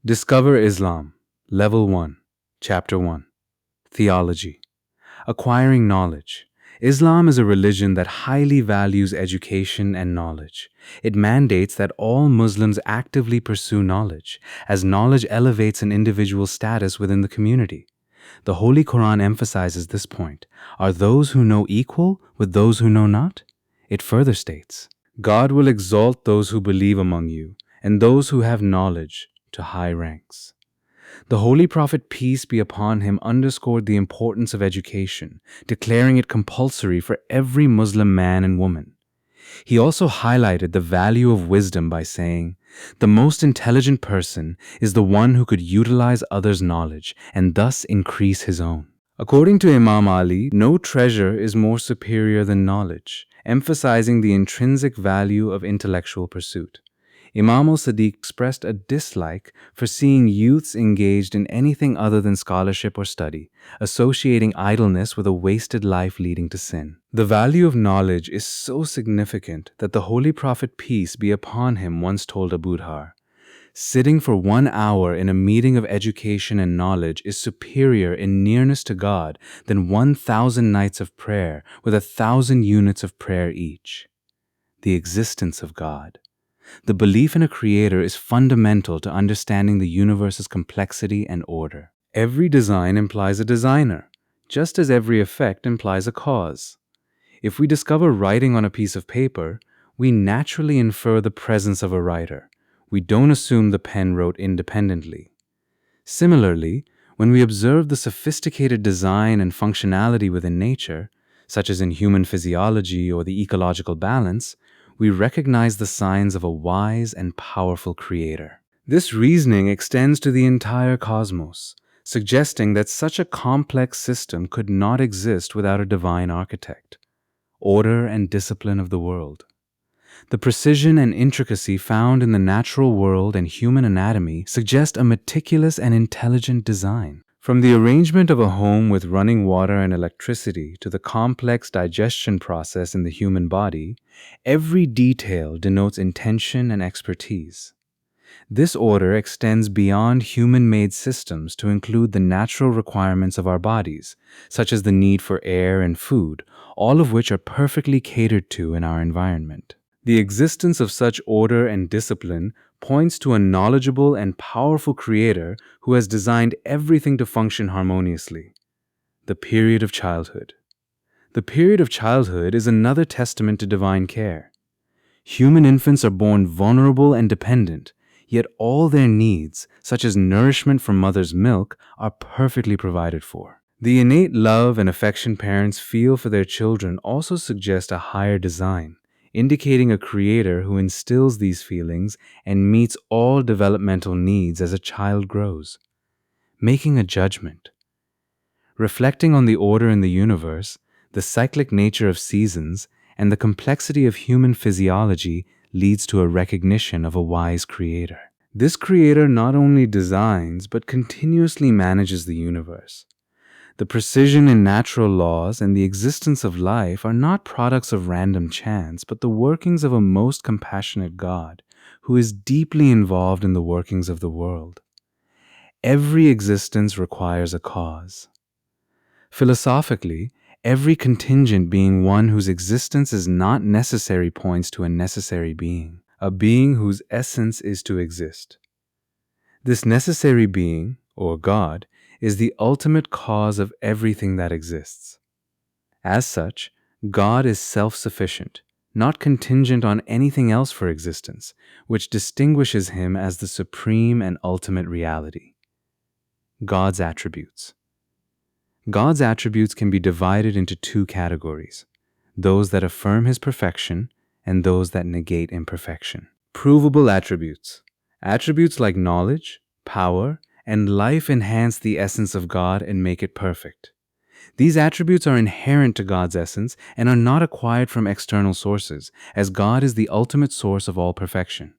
Discover Islam, Level 1, Chapter 1. Theology. Acquiring knowledge. Islam is a religion that highly values education and knowledge. It mandates that all Muslims actively pursue knowledge, as knowledge elevates an individual's status within the community. The Holy Qur'an emphasizes this point. Are those who know equal with those who know not? It further states, God will exalt those who believe among you, and those who have knowledge to high ranks. The Holy Prophet, peace be upon him, underscored the importance of education, declaring it compulsory for every Muslim man and woman. He also highlighted the value of wisdom by saying, the most intelligent person is the one who could utilize others' knowledge and thus increase his own. According to Imam Ali, no treasure is more superior than knowledge, emphasizing the intrinsic value of intellectual pursuit. Imam al-Sadiq expressed a dislike for seeing youths engaged in anything other than scholarship or study, associating idleness with a wasted life leading to sin. The value of knowledge is so significant that the Holy Prophet, peace be upon him, once told Abu Dhar, sitting for 1 hour in a meeting of education and knowledge is superior in nearness to God than 1,000 nights of prayer with 1,000 units of prayer each. The existence of God. The belief in a creator is fundamental to understanding the universe's complexity and order. Every design implies a designer, just as every effect implies a cause. If we discover writing on a piece of paper, we naturally infer the presence of a writer. We don't assume the pen wrote independently. Similarly, when we observe the sophisticated design and functionality within nature, such as in human physiology or the ecological balance, we recognize the signs of a wise and powerful creator. This reasoning extends to the entire cosmos, suggesting that such a complex system could not exist without a divine architect. Order and discipline of the world. The precision and intricacy found in the natural world and human anatomy suggest a meticulous and intelligent design. From the arrangement of a home with running water and electricity to the complex digestion process in the human body, every detail denotes intention and expertise. This order extends beyond human-made systems to include the natural requirements of our bodies, such as the need for air and food, all of which are perfectly catered to in our environment. The existence of such order and discipline points to a knowledgeable and powerful creator who has designed everything to function harmoniously. The period of childhood. The period of childhood is another testament to divine care. Human infants are born vulnerable and dependent, yet all their needs, such as nourishment from mother's milk, are perfectly provided for. The innate love and affection parents feel for their children also suggest a higher design, indicating a creator who instills these feelings and meets all developmental needs as a child grows. Making a judgment. Reflecting on the order in the universe, the cyclic nature of seasons, and the complexity of human physiology leads to a recognition of a wise creator. This creator not only designs but continuously manages the universe. The precision in natural laws and the existence of life are not products of random chance, but the workings of a most compassionate God, who is deeply involved in the workings of the world. Every existence requires a cause. Philosophically, every contingent being one whose existence is not necessary points to a necessary being, a being whose essence is to exist. This necessary being, or God, is the ultimate cause of everything that exists. As such, God is self-sufficient, not contingent on anything else for existence, which distinguishes him as the supreme and ultimate reality. God's attributes. God's attributes can be divided into two categories, those that affirm his perfection and those that negate imperfection. Provable attributes. Attributes like knowledge, power, and life enhance the essence of God and make it perfect. These attributes are inherent to God's essence and are not acquired from external sources, as God is the ultimate source of all perfection.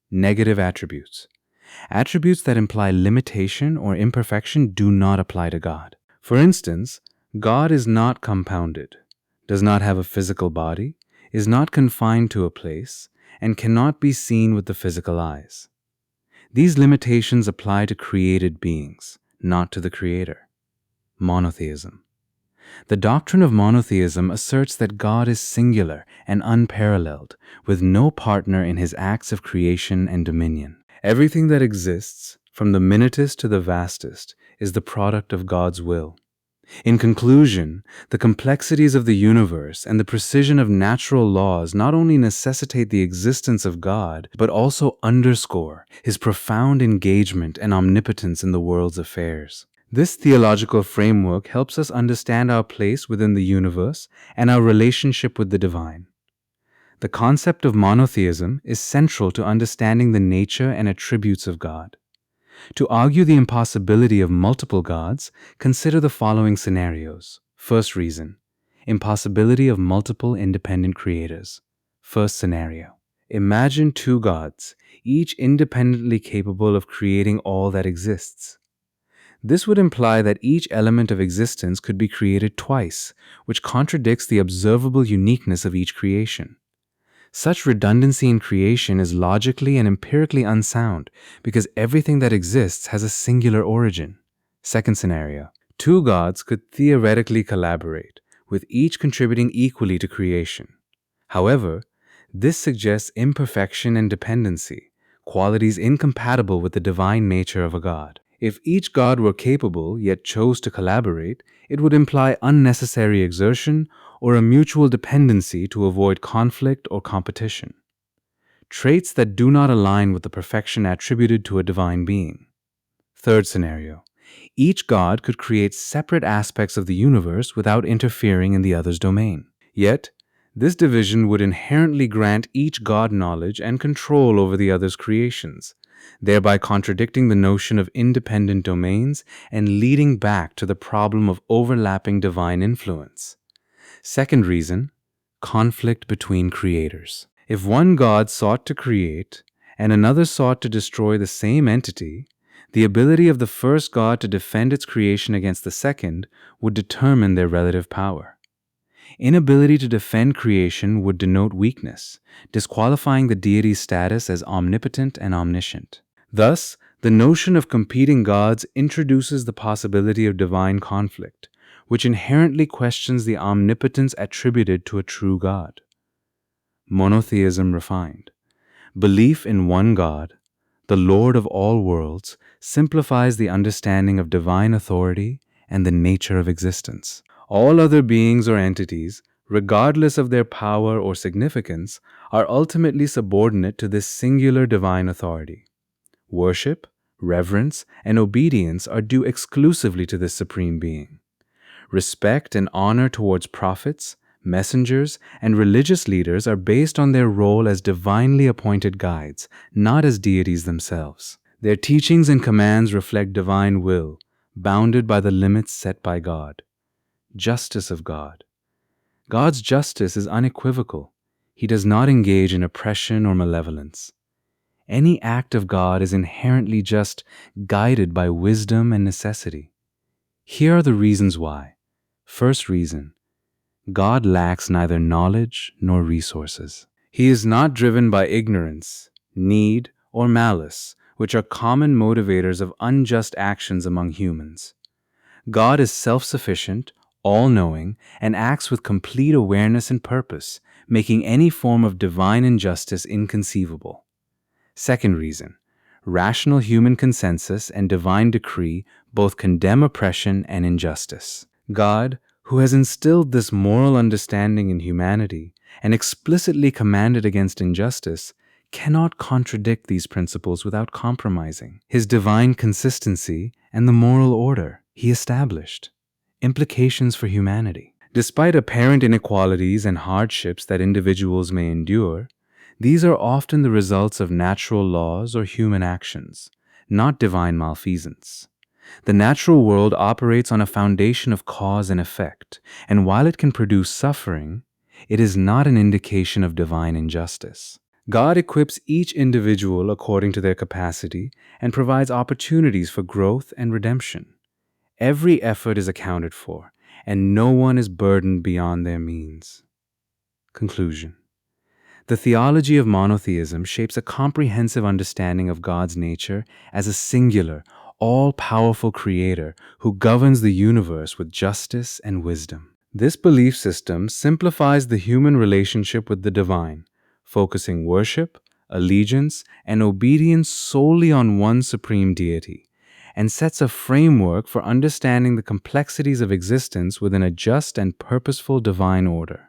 Negative attributes. Attributes that imply limitation or imperfection do not apply to God. For instance, God is not compounded, does not have a physical body, is not confined to a place, and cannot be seen with the physical eyes. These limitations apply to created beings, not to the Creator. Monotheism. The doctrine of monotheism asserts that God is singular and unparalleled, with no partner in his acts of creation and dominion. Everything that exists, from the minutest to the vastest, is the product of God's will. In conclusion, the complexities of the universe and the precision of natural laws not only necessitate the existence of God, but also underscore his profound engagement and omnipotence in the world's affairs. This theological framework helps us understand our place within the universe and our relationship with the divine. The concept of monotheism is central to understanding the nature and attributes of God. To argue the impossibility of multiple gods, consider the following scenarios. First reason: impossibility of multiple independent creators. First scenario: imagine two gods, each independently capable of creating all that exists. This would imply that each element of existence could be created twice, which contradicts the observable uniqueness of each creation. Such redundancy in creation is logically and empirically unsound because everything that exists has a singular origin. Second scenario: two gods could theoretically collaborate, with each contributing equally to creation. However, this suggests imperfection and dependency, qualities incompatible with the divine nature of a god. If each god were capable yet chose to collaborate, it would imply unnecessary exertion or a mutual dependency to avoid conflict or competition. Traits that do not align with the perfection attributed to a divine being. Third scenario: each god could create separate aspects of the universe without interfering in the other's domain. Yet, this division would inherently grant each god knowledge and control over the other's creations, thereby contradicting the notion of independent domains and leading back to the problem of overlapping divine influence. Second reason: conflict between creators. If one god sought to create and another sought to destroy the same entity, the ability of the first god to defend its creation against the second would determine their relative power. Inability to defend creation would denote weakness, disqualifying the deity's status as omnipotent and omniscient. Thus, the notion of competing gods introduces the possibility of divine conflict, which inherently questions the omnipotence attributed to a true God. Monotheism refined. Belief in one God, the Lord of all worlds, simplifies the understanding of divine authority and the nature of existence. All other beings or entities, regardless of their power or significance, are ultimately subordinate to this singular divine authority. Worship, reverence, and obedience are due exclusively to this supreme being. Respect and honor towards prophets, messengers, and religious leaders are based on their role as divinely appointed guides, not as deities themselves. Their teachings and commands reflect divine will, bounded by the limits set by God. Justice of God. God's justice is unequivocal. He does not engage in oppression or malevolence. Any act of God is inherently just, guided by wisdom and necessity. Here are the reasons why. First reason: God lacks neither knowledge nor resources. He is not driven by ignorance, need, or malice, which are common motivators of unjust actions among humans. God is self-sufficient, all-knowing, and acts with complete awareness and purpose, making any form of divine injustice inconceivable. Second reason: rational human consensus and divine decree both condemn oppression and injustice. God, who has instilled this moral understanding in humanity and explicitly commanded against injustice, cannot contradict these principles without compromising his divine consistency and the moral order he established. Implications for humanity. Despite apparent inequalities and hardships that individuals may endure, these are often the results of natural laws or human actions, not divine malfeasance. The natural world operates on a foundation of cause and effect, and while it can produce suffering, it is not an indication of divine injustice. God equips each individual according to their capacity and provides opportunities for growth and redemption. Every effort is accounted for, and no one is burdened beyond their means. Conclusion. The theology of monotheism shapes a comprehensive understanding of God's nature as a singular, all-powerful creator who governs the universe with justice and wisdom. This belief system simplifies the human relationship with the divine, focusing worship, allegiance, and obedience solely on one supreme deity, and sets a framework for understanding the complexities of existence within a just and purposeful divine order.